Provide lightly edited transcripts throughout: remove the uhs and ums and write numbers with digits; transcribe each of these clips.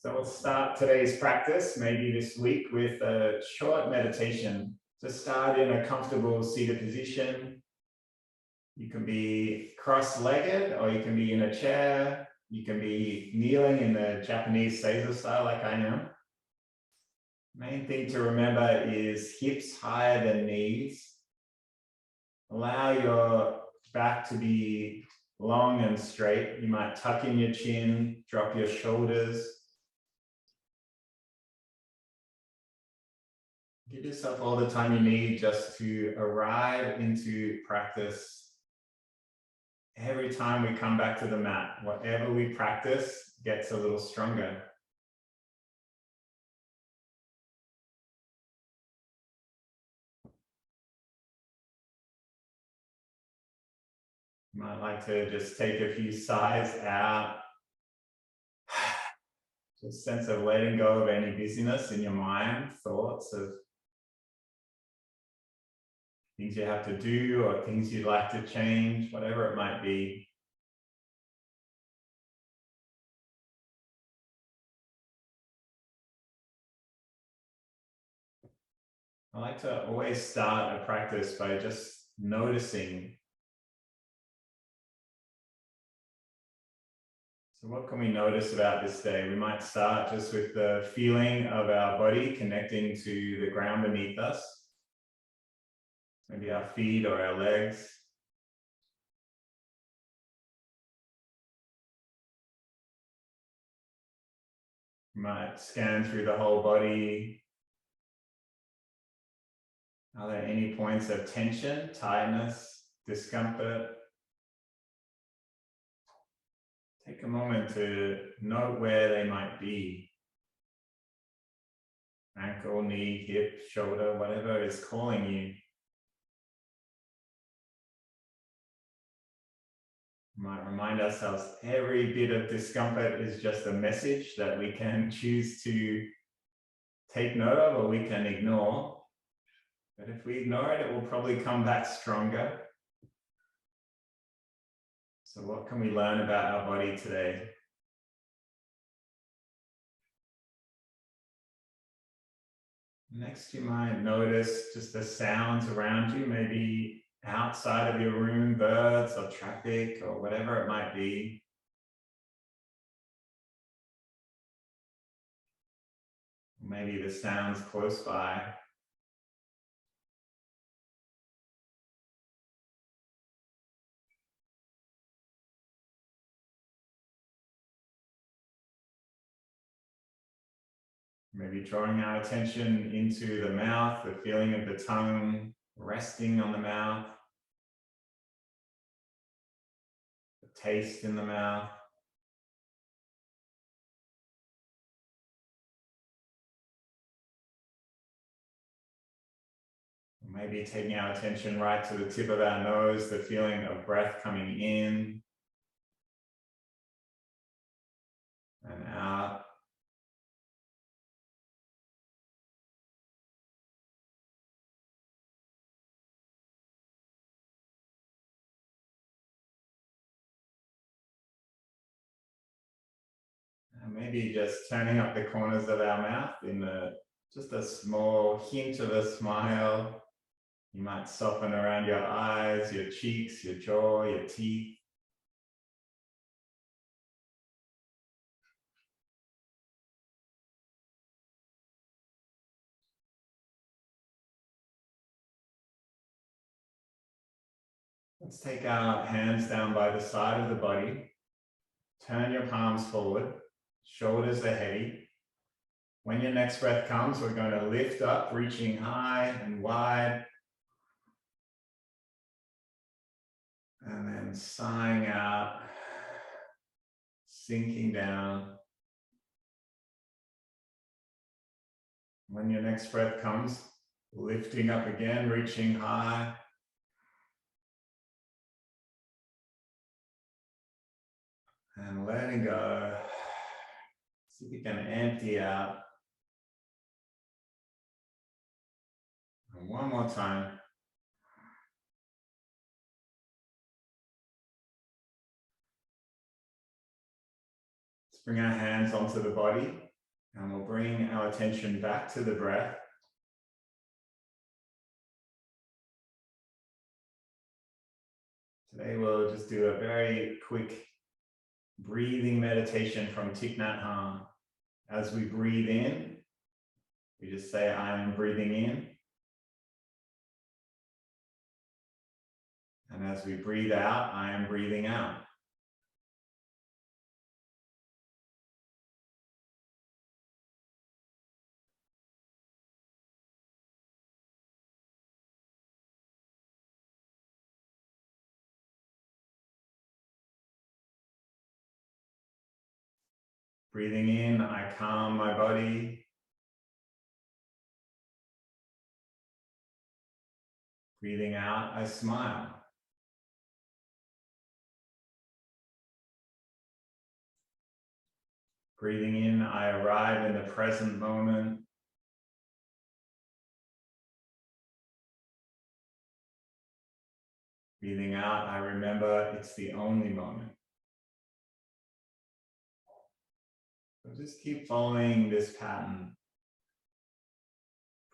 So we'll start today's practice, maybe this week, with a short meditation. To start in a comfortable seated position. You can be cross-legged or you can be in a chair. You can be kneeling in the Japanese Seizo style like I am. Main thing to remember is hips higher than knees. Allow your back to be long and straight. You might tuck in your chin, drop your shoulders. Give yourself all the time you need just to arrive into practice. Every time we come back to the mat, whatever we practice gets a little stronger. You might like to just take a few sighs out. Just sense of letting go of any busyness in your mind, thoughts of things you have to do or things you'd like to change, whatever it might be. I like to always start a practice by just noticing. So what can we notice about this day? We might start just with the feeling of our body connecting to the ground beneath us. Maybe our feet or our legs. We might scan through the whole body. Are there any points of tension, tightness, discomfort? Take a moment to note where they might be. Ankle, knee, hip, shoulder, whatever is calling you. We might remind ourselves every bit of discomfort is just a message that we can choose to take note of or we can ignore. But if we ignore it, it will probably come back stronger. So what can we learn about our body today? Next, you might notice just the sounds around you, maybe outside of your room, birds or traffic or whatever it might be. Maybe the sounds close by. Maybe drawing our attention into the mouth, the feeling of the tongue resting on the mouth, the taste in the mouth. Maybe taking our attention right to the tip of our nose, the feeling of breath coming in and out. And maybe just turning up the corners of our mouth in just a small hint of a smile. You might soften around your eyes, your cheeks, your jaw, your teeth. Let's take our hands down by the side of the body. Turn your palms forward, shoulders are heavy. When your next breath comes, we're going to lift up, reaching high and wide. And then sighing out, sinking down. When your next breath comes, lifting up again, reaching high. And letting go. See if you can empty out. And one more time. Let's bring our hands onto the body. And we'll bring our attention back to the breath. Today we'll just do a very quick breathing meditation from Thich Nhat Hanh. As we breathe in, we just say, I am breathing in. And as we breathe out, I am breathing out. Breathing in, I calm my body. Breathing out, I smile. Breathing in, I arrive in the present moment. Breathing out, I remember it's the only moment. So just keep following this pattern.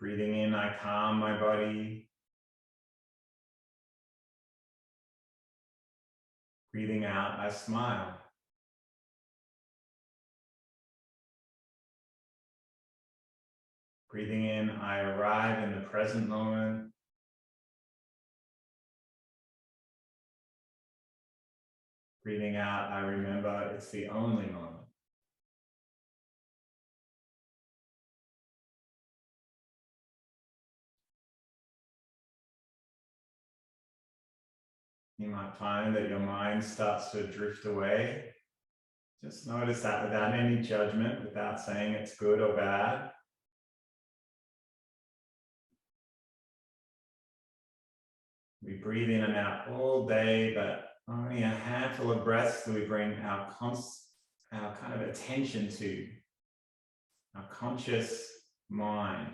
Breathing in, I calm my body. Breathing out, I smile. Breathing in, I arrive in the present moment. Breathing out, I remember it's the only moment. You might find that your mind starts to drift away. Just notice that without any judgment, without saying it's good or bad. We breathe in and out all day, but only a handful of breaths do we bring our kind of attention to, our conscious mind.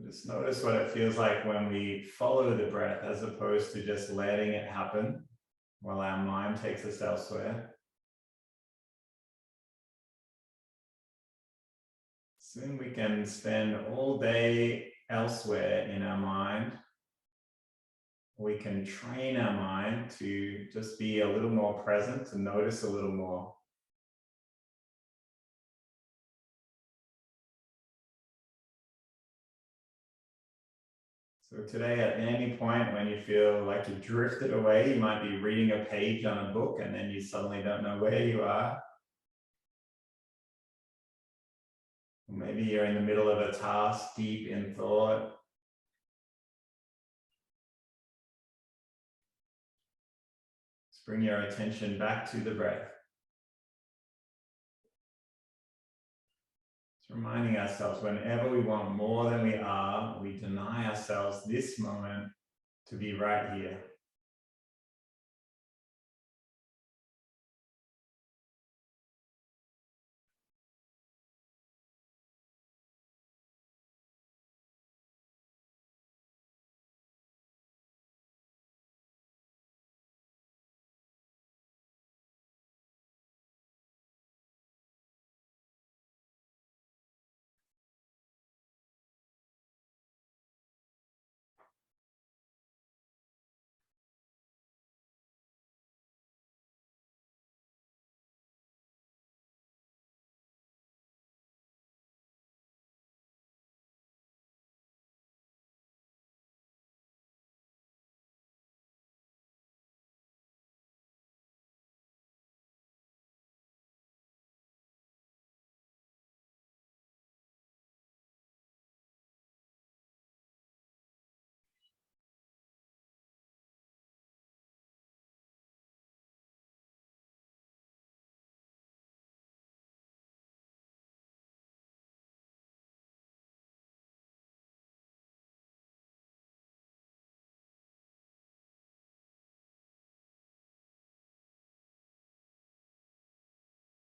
Just notice what it feels like when we follow the breath as opposed to just letting it happen while our mind takes us elsewhere. Soon we can spend all day elsewhere in our mind. We can train our mind to just be a little more present, to notice a little more. So today, at any point when you feel like you drifted away, you might be reading a page on a book and then you suddenly don't know where you are. Or maybe you're in the middle of a task, deep in thought. Just bring your attention back to the breath. Reminding ourselves, whenever we want more than we are, we deny ourselves this moment to be right here.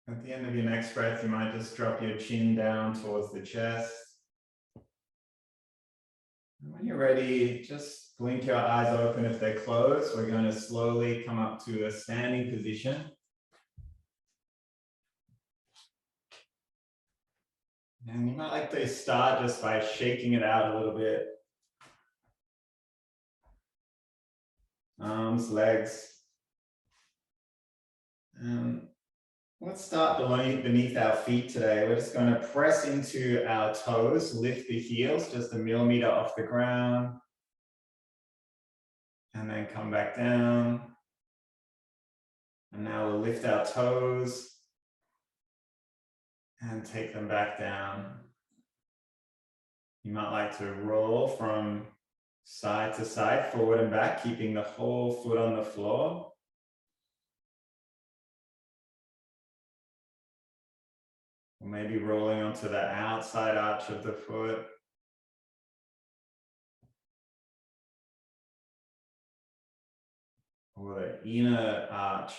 At the end of your next breath, you might just drop your chin down towards the chest. And when you're ready, just blink your eyes open if they're closed. We're going to slowly come up to a standing position. And you might like to start just by shaking it out a little bit. Arms, legs. Let's start beneath our feet today. We're just going to press into our toes, lift the heels just a millimeter off the ground. And then come back down. And now we'll lift our toes and take them back down. You might like to roll from side to side, forward and back, keeping the whole foot on the floor. Or maybe rolling onto the outside arch of the foot. Or the inner arch.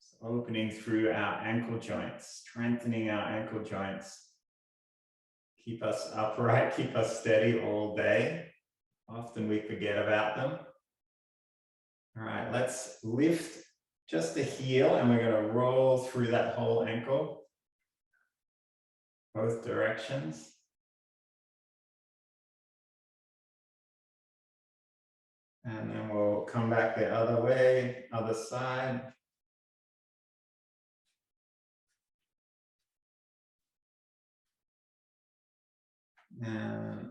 Just opening through our ankle joints, strengthening our ankle joints. Keep us upright, keep us steady all day. Often we forget about them. All right, let's lift just the heel and we're going to roll through that whole ankle. Both directions. And then we'll come back the other way, other side. And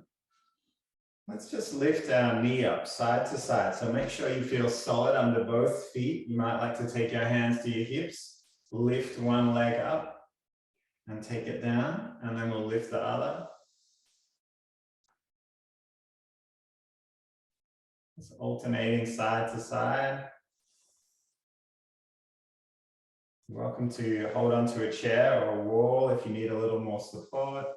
let's just lift our knee up side to side. So make sure you feel solid under both feet. You might like to take your hands to your hips, lift one leg up and take it down, and then we'll lift the other. Just alternating side to side. You're welcome to hold onto a chair or a wall if you need a little more support.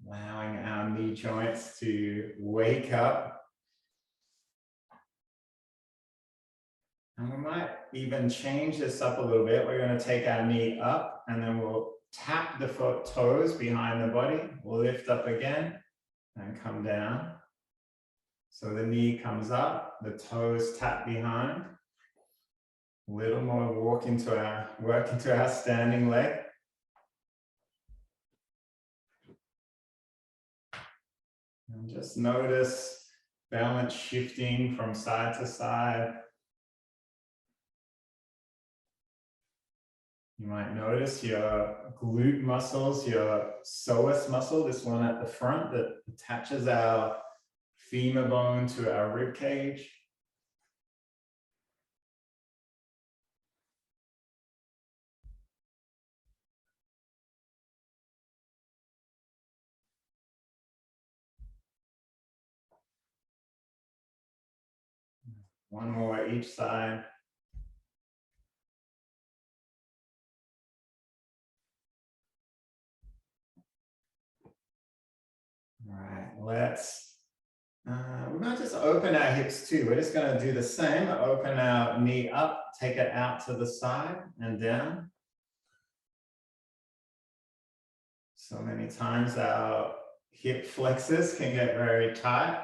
Allowing our knee joints to wake up. And we might even change this up a little bit. We're going to take our knee up and then we'll tap the foot toes behind the body. We'll lift up again and come down. So the knee comes up, the toes tap behind. A little more work into our standing leg. And just notice balance shifting from side to side. You might notice your glute muscles, your psoas muscle, this one at the front that attaches our femur bone to our rib cage. One more each side. All right, we might just open our hips too. We're just going to do the same. Open our knee up, take it out to the side and down. So many times our hip flexors can get very tight.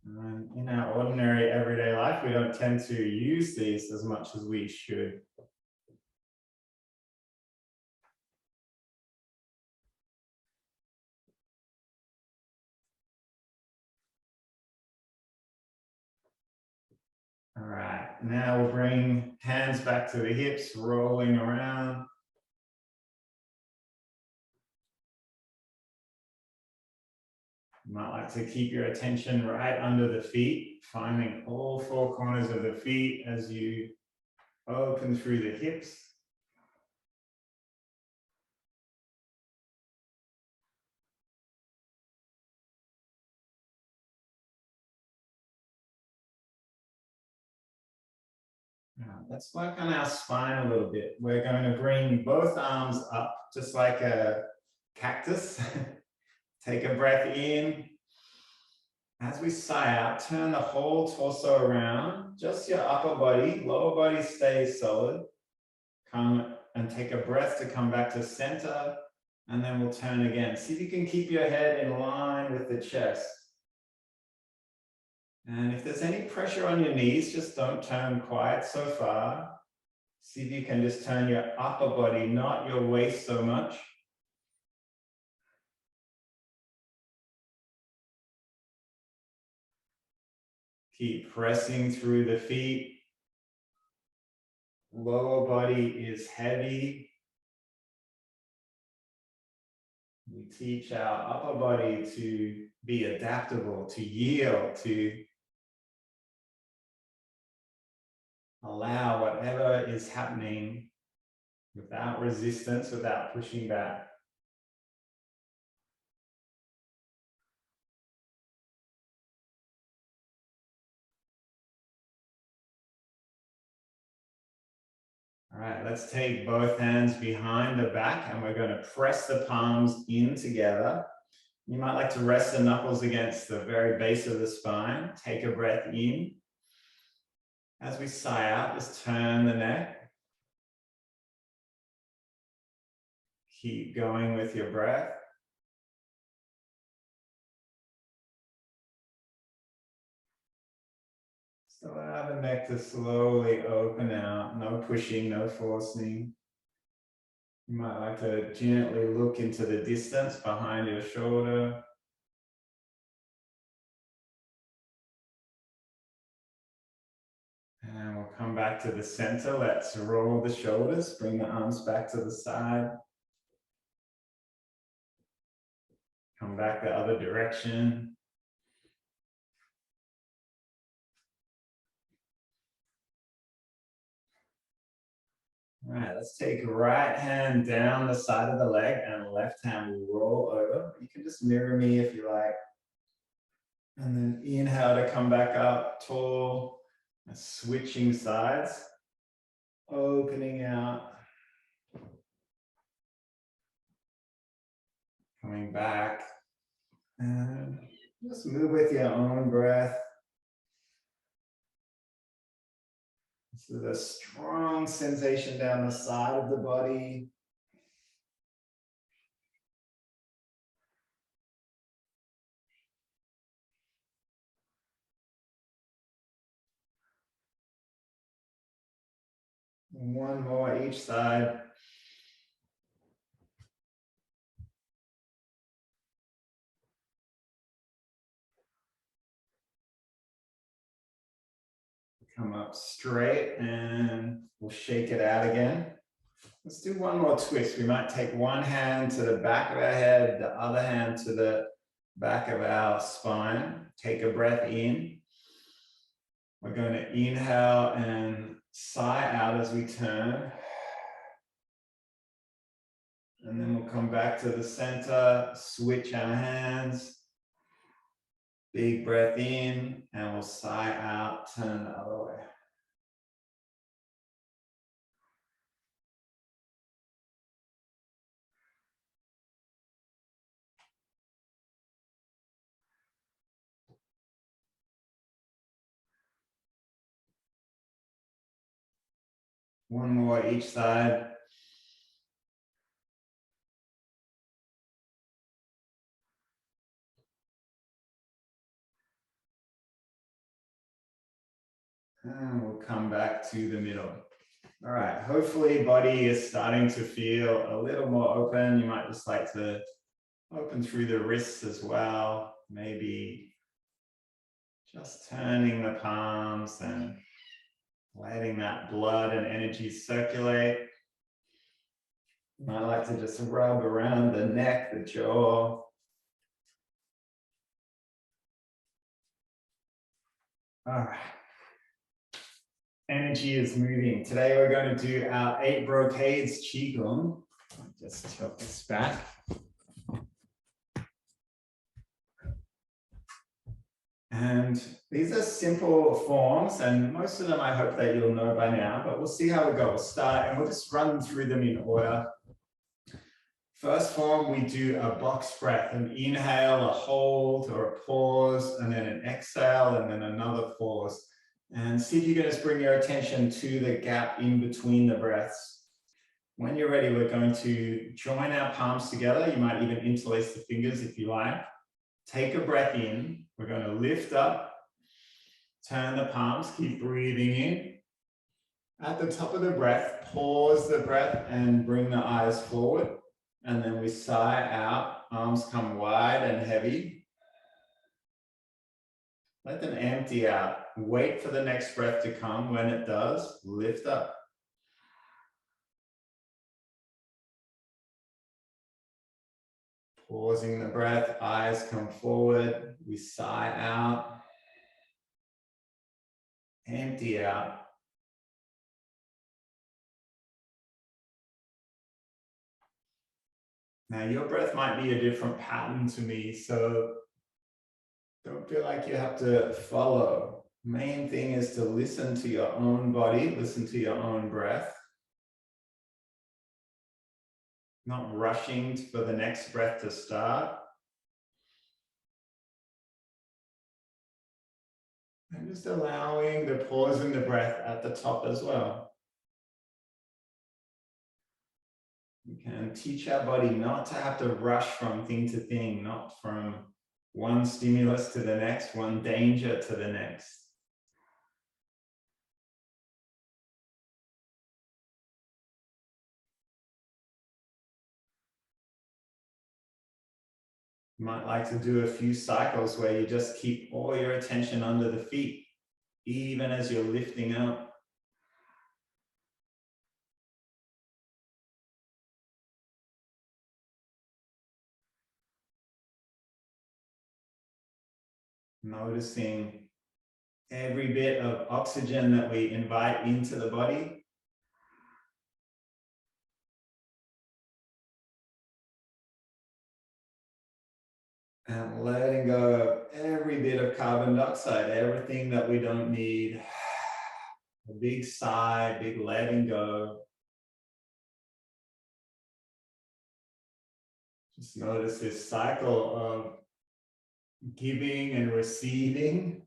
And in our ordinary everyday life, we don't tend to use these as much as we should. All right, now we'll bring hands back to the hips, rolling around. You might like to keep your attention right under the feet, finding all four corners of the feet as you open through the hips. Now, let's work on our spine a little bit. We're going to bring both arms up, just like a cactus. Take a breath in. As we sigh out, turn the whole torso around, just your upper body, lower body stays solid. Come and take a breath to come back to center, and then we'll turn again. See if you can keep your head in line with the chest. And if there's any pressure on your knees, just don't turn quite so far. See if you can just turn your upper body, not your waist so much. Keep pressing through the feet. Lower body is heavy. We teach our upper body to be adaptable, to yield, to allow whatever is happening without resistance, without pushing back. All right, let's take both hands behind the back and we're going to press the palms in together. You might like to rest the knuckles against the very base of the spine. Take a breath in. As we sigh out, just turn the neck. Keep going with your breath. Just allow the neck to slowly open out. No pushing, no forcing. You might like to gently look into the distance behind your shoulder. And we'll come back to the center. Let's roll the shoulders, bring the arms back to the side. Come back the other direction. All right, let's take right hand down the side of the leg and left hand will roll over. You can just mirror me if you like. And then inhale to come back up tall, switching sides, opening out. Coming back. And just move with your own breath. This is a strong sensation down the side of the body. One more each side. Come up straight and we'll shake it out again. Let's do one more twist. We might take one hand to the back of our head, the other hand to the back of our spine. Take a breath in. We're going to inhale and sigh out as we turn. And then we'll come back to the center, switch our hands. Big breath in, and we'll sigh out, turn the other way. One more each side. And we'll come back to the middle. All right, hopefully body is starting to feel a little more open. You might just like to open through the wrists as well. Maybe just turning the palms and letting that blood and energy circulate. You might like to just rub around the neck, the jaw. All right. Energy is moving. Today we're going to do our 8 brocades qigong. I'll just tilt this back. And these are simple forms, and most of them I hope that you'll know by now, but we'll see how we go. We'll start and we'll just run through them in order. First form, we do a box breath, an inhale, a hold or a pause, and then an exhale, and then another pause. And see if you can just bring your attention to the gap in between the breaths. When you're ready, we're going to join our palms together. You might even interlace the fingers if you like. Take a breath in. We're going to lift up. Turn the palms, keep breathing in. At the top of the breath, pause the breath and bring the eyes forward. And then we sigh out, arms come wide and heavy. Let them empty out. Wait for the next breath to come. When it does, lift up. Pausing the breath, eyes come forward. We sigh out. Empty out. Now your breath might be a different pattern to me, so don't feel like you have to follow. Main thing is to listen to your own body, listen to your own breath. Not rushing for the next breath to start. And just allowing the pause in the breath at the top as well. We can teach our body not to have to rush from thing to thing, not from one stimulus to the next, one danger to the next. You might like to do a few cycles where you just keep all your attention under the feet, even as you're lifting up. Noticing every bit of oxygen that we invite into the body. And letting go of every bit of carbon dioxide, everything that we don't need. A big sigh, big letting go. Just notice this cycle of giving and receiving,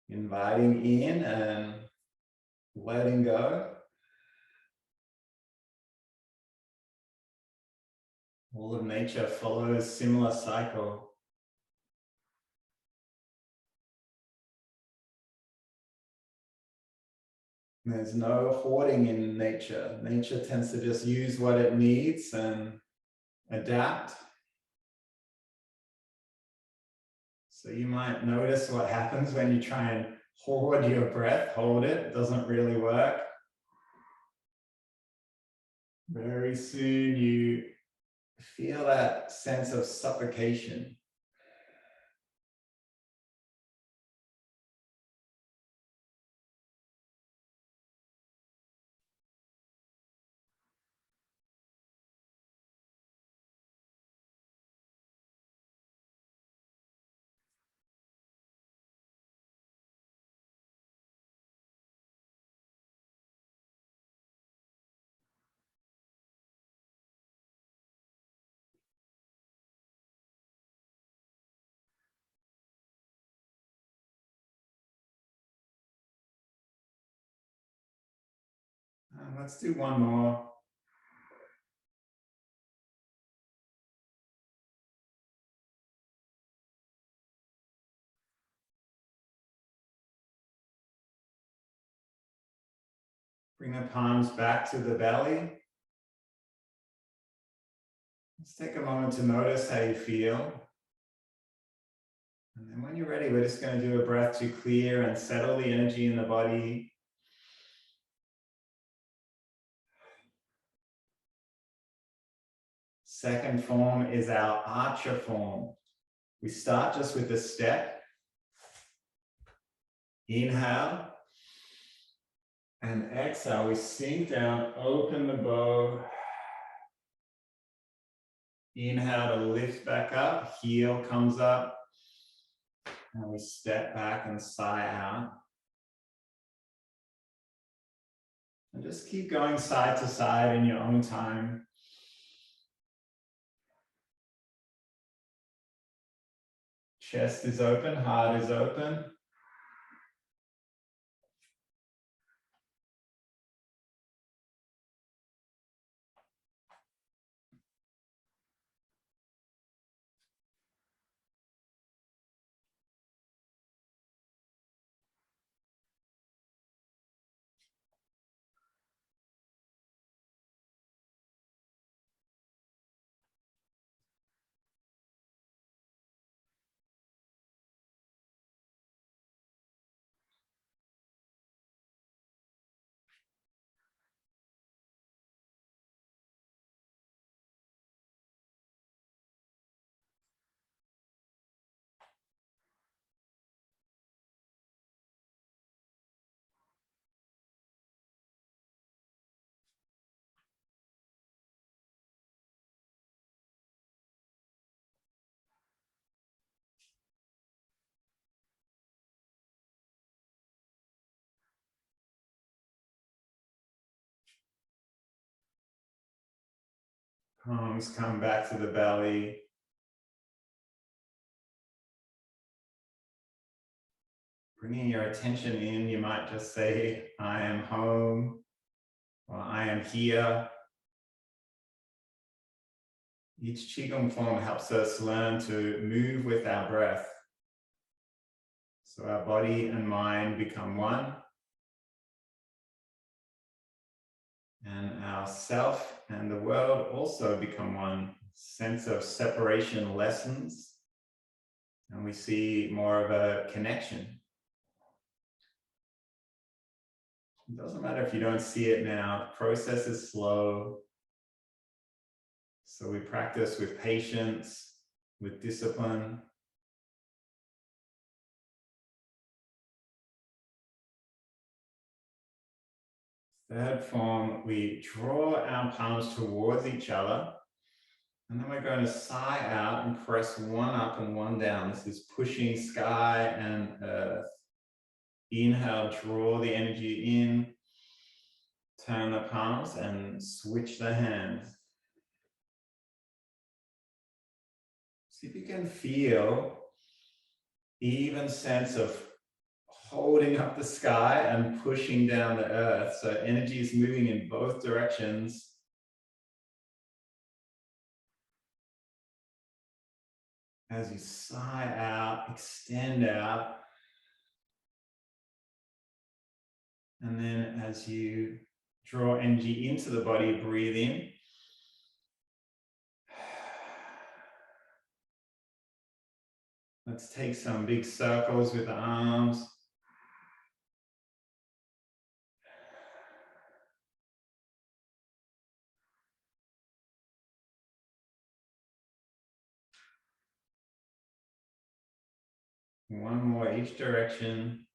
inviting in and letting go. All of nature follows similar cycle. There's no hoarding in nature. Nature tends to just use what it needs and adapt. So you might notice what happens when you try and hoard your breath, hold it, it doesn't really work. Very soon you feel that sense of suffocation. Let's do one more. Bring the palms back to the belly. Let's take a moment to notice how you feel. And then when you're ready, we're just going to do a breath to clear and settle the energy in the body. Second form is our archer form. We start just with a step. Inhale. And exhale, we sink down, open the bow. Inhale to lift back up, heel comes up. And we step back and sigh out. And just keep going side to side in your own time. Chest is open, heart is open. Palms come back to the belly. Bringing your attention in, you might just say, I am home, or I am here. Each Qigong form helps us learn to move with our breath. So our body and mind become one. And our self and the world also become one. Sense of separation lessens. And we see more of a connection. It doesn't matter if you don't see it now. The process is slow. So we practice with patience, with discipline. Third form, we draw our palms towards each other. And then we're going to sigh out and press one up and one down. This is pushing sky and earth. Inhale, draw the energy in. Turn the palms and switch the hands. See if you can feel even sense of holding up the sky and pushing down the earth. So energy is moving in both directions. As you sigh out, extend out. And then as you draw energy into the body, breathe in. Let's take some big circles with the arms. One more each direction.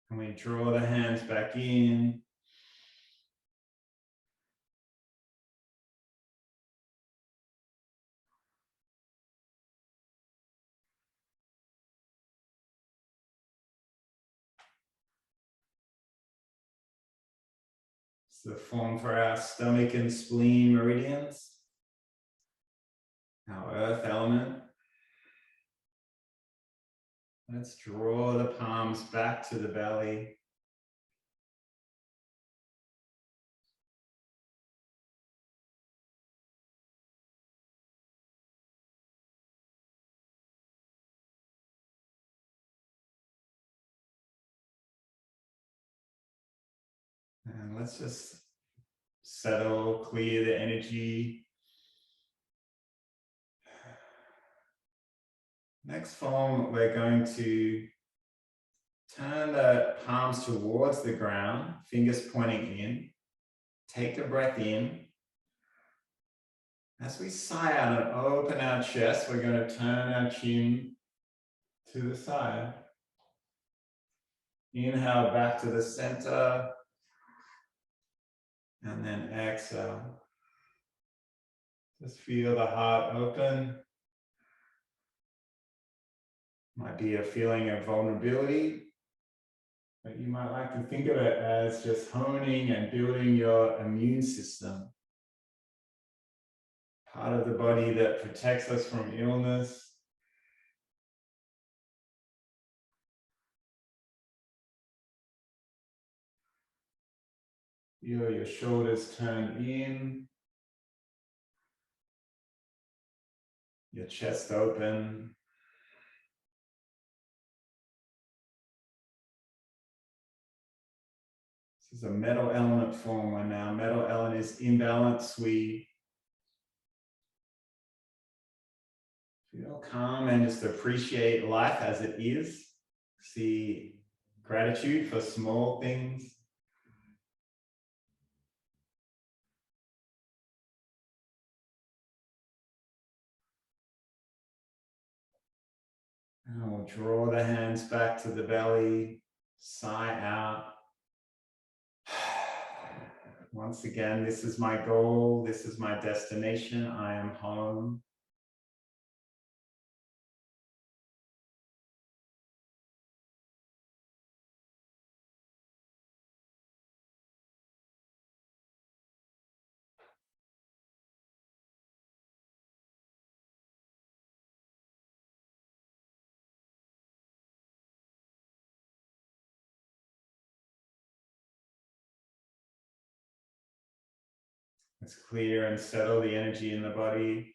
And we draw the hands back in. It's the form for our stomach and spleen meridians. Our earth element. Let's draw the palms back to the belly. And let's just settle, clear the energy. Next form, we're going to turn the palms towards the ground, fingers pointing in. Take a breath in. As we sigh out and open our chest, we're going to turn our chin to the side. Inhale back to the center. And then exhale. Just feel the heart open. Might be a feeling of vulnerability, but you might like to think of it as just honing and building your immune system. Part of the body that protects us from illness. Feel your shoulders turn in. Your chest open. This is a metal element form. When our metal element is imbalanced, we feel calm and just appreciate life as it is. See gratitude for small things. And we'll draw the hands back to the belly, sigh out. Once again, this is my goal, this is my destination, I am home. Let's clear and settle the energy in the body.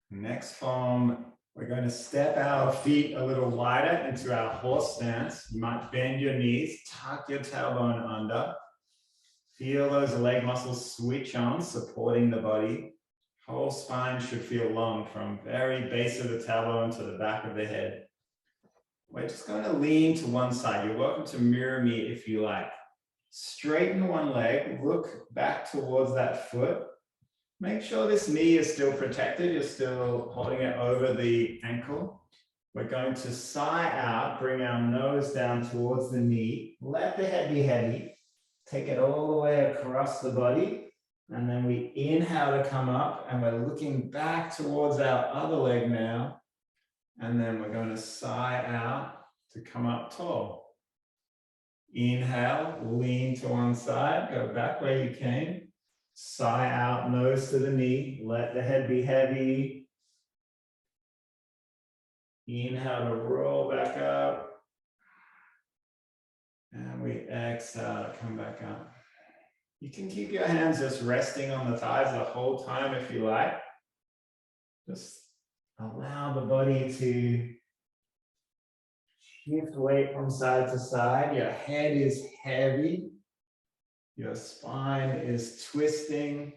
Next form, we're going to step our feet a little wider into our horse stance. You might bend your knees, tuck your tailbone under. Feel those leg muscles switch on, supporting the body. Whole spine should feel long from very base of the tailbone to the back of the head. We're just going to lean to one side. You're welcome to mirror me if you like. Straighten one leg, look back towards that foot. Make sure this knee is still protected. You're still holding it over the ankle. We're going to sigh out, bring our nose down towards the knee. Let the head be heavy. Take it all the way across the body. And then we inhale to come up, and we're looking back towards our other leg now. And then we're going to sigh out to come up tall. Inhale, lean to one side, go back where you came. Sigh out, nose to the knee, let the head be heavy. Inhale to roll back up. And we exhale to come back up. You can keep your hands just resting on the thighs the whole time if you like. Just allow the body to shift weight from side to side. Your head is heavy. Your spine is twisting.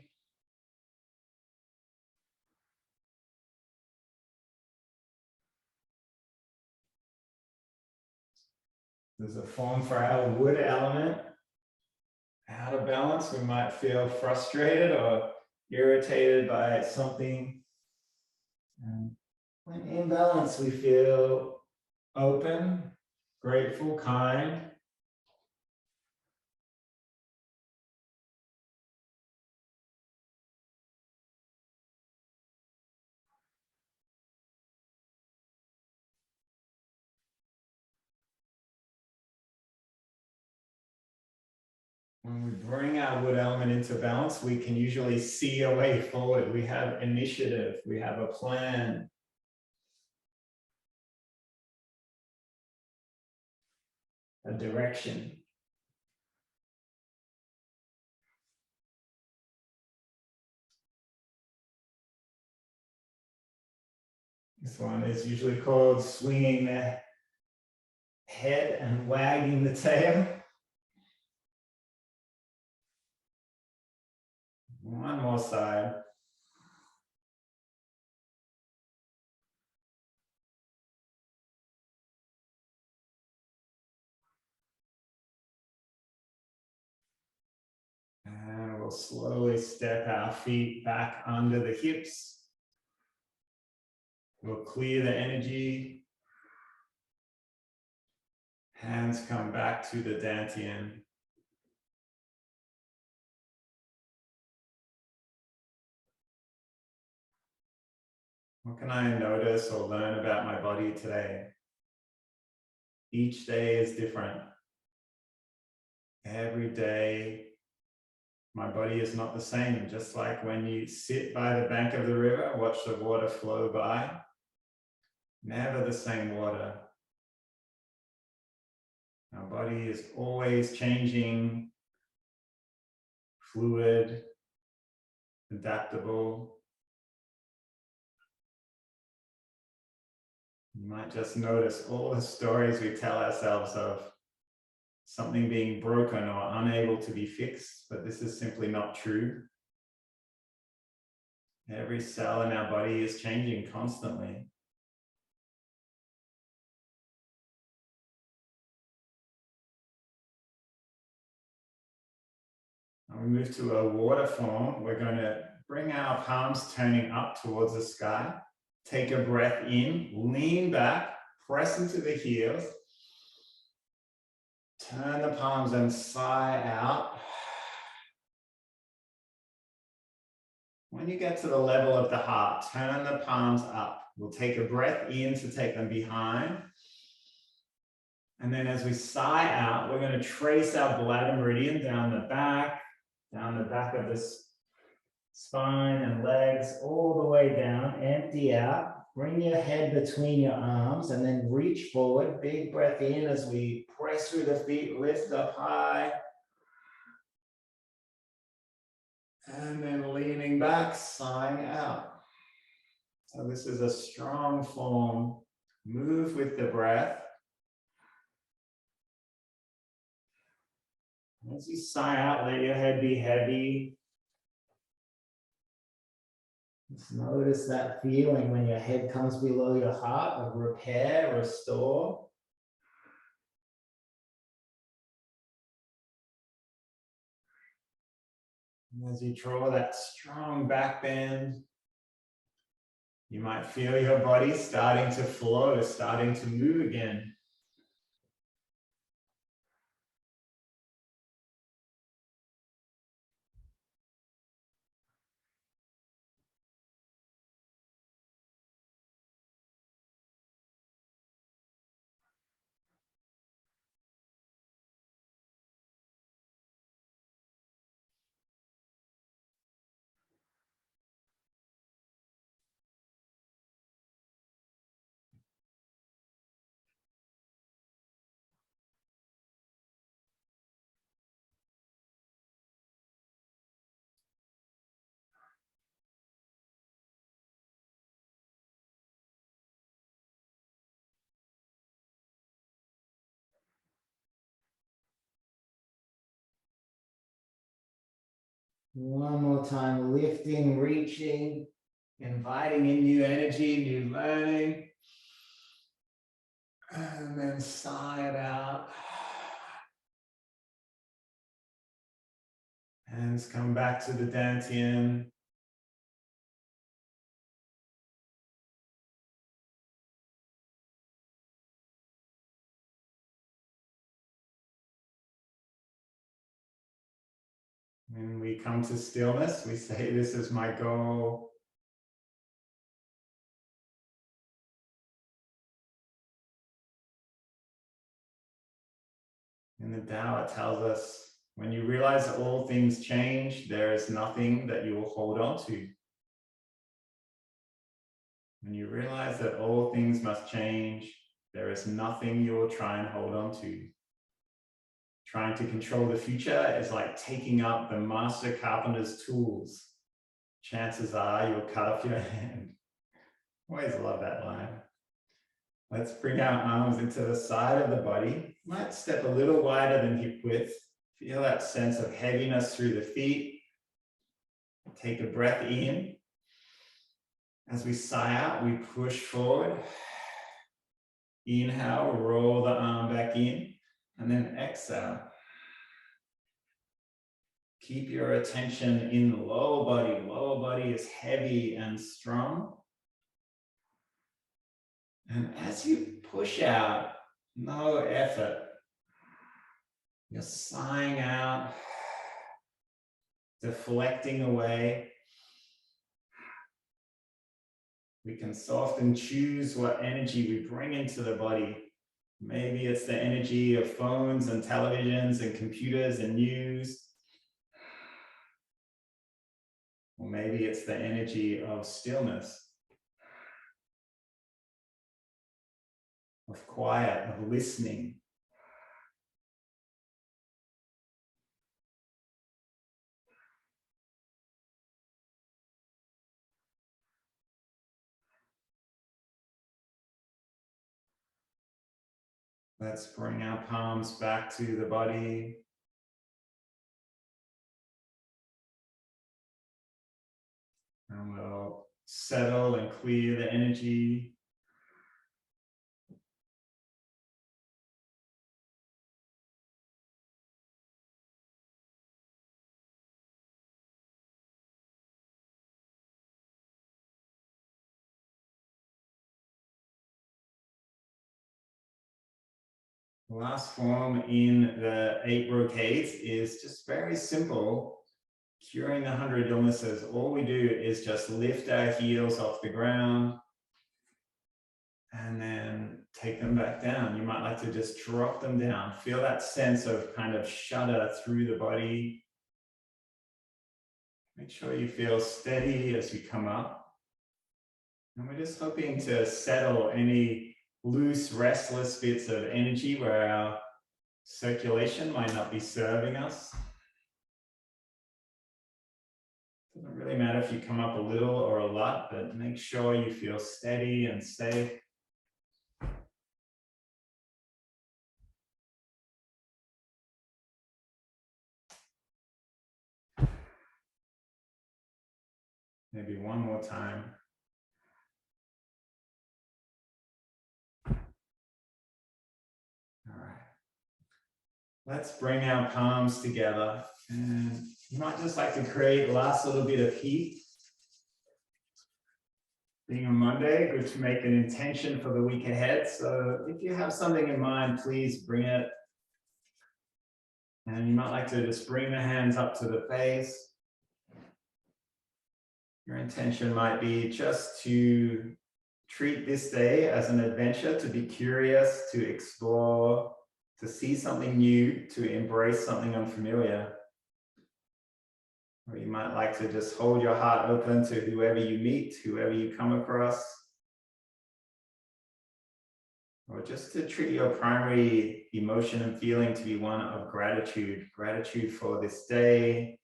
There's a form for our wood element. Out of balance, we might feel frustrated or irritated by something. And when in balance, we feel open, grateful, kind. When we bring our wood element into balance, we can usually see a way forward. We have initiative, we have a plan. A direction. This one is usually called swinging the head and wagging the tail. One more side. And we'll slowly step our feet back under the hips. We'll clear the energy. Hands come back to the dantian. What can I notice or learn about my body today? Each day is different. Every day, my body is not the same. Just like when you sit by the bank of the river, watch the water flow by. Never the same water. Our body is always changing, fluid, adaptable. You might just notice all the stories we tell ourselves of something being broken or unable to be fixed, but this is simply not true. Every cell in our body is changing constantly. Now we move to a water form. We're going to bring our palms turning up towards the sky. Take a breath in, lean back, press into the heels. Turn the palms and sigh out. When you get to the level of the heart, turn the palms up. We'll take a breath in to take them behind. And then as we sigh out, we're going to trace our bladder meridian down the back of the spine and legs, all the way down. Empty out. Bring your head between your arms and then reach forward. Big breath in as we press through the feet, lift up high. And then leaning back, sighing out. So this is a strong form. Move with the breath. As you sigh out, let your head be heavy. Just notice that feeling when your head comes below your heart of repair, restore. And as you draw that strong back bend, you might feel your body starting to flow, starting to move again. One more time, lifting, reaching, inviting in new energy, new learning. And then sigh it out. Hands come back to the dantian. When we come to stillness, we say, this is my goal. In the Tao, it tells us, when you realize that all things change, there is nothing that you will hold on to. When you realize that all things must change, there is nothing you will try and hold on to. Trying to control the future is like taking up the master carpenter's tools. Chances are you'll cut off your hand. Always love that line. Let's bring our arms into the side of the body. Might step a little wider than hip width. Feel that sense of heaviness through the feet. Take a breath in. As we sigh out, we push forward. Inhale, roll the arm back in, and then exhale. Keep your attention in the lower body. Lower body is heavy and strong. And as you push out, no effort, you're sighing out, deflecting away. We can so often choose what energy we bring into the body. Maybe it's the energy of phones and televisions and computers and news. Or maybe it's the energy of stillness, of quiet, of listening. Let's bring our palms back to the body. And we'll settle and clear the energy. The last form in the 8 brocades is just very simple. Curing the 100 illnesses. All we do is just lift our heels off the ground and then take them back down. You might like to just drop them down. Feel that sense of kind of shudder through the body. Make sure you feel steady as you come up. And we're just hoping to settle any loose, restless bits of energy where our circulation might not be serving us. Doesn't really matter if you come up a little or a lot, but make sure you feel steady and safe. Maybe one more time. All right. Let's bring our palms together, and you might just like to create last little bit of heat. Being a Monday, good to make an intention for the week ahead. So if you have something in mind, please bring it. And you might like to just bring the hands up to the face. Your intention might be just to treat this day as an adventure, to be curious, to explore, to see something new, to embrace something unfamiliar. Or you might like to just hold your heart open to whoever you meet, whoever you come across. Or just to treat your primary emotion and feeling to be one of gratitude. Gratitude for this day,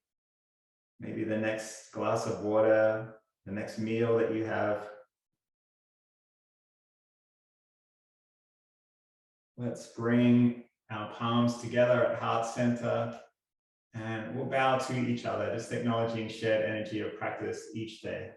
maybe the next glass of water, the next meal that you have. Let's bring our palms together at heart center, and we'll bow to each other, just acknowledging shared energy of practice each day.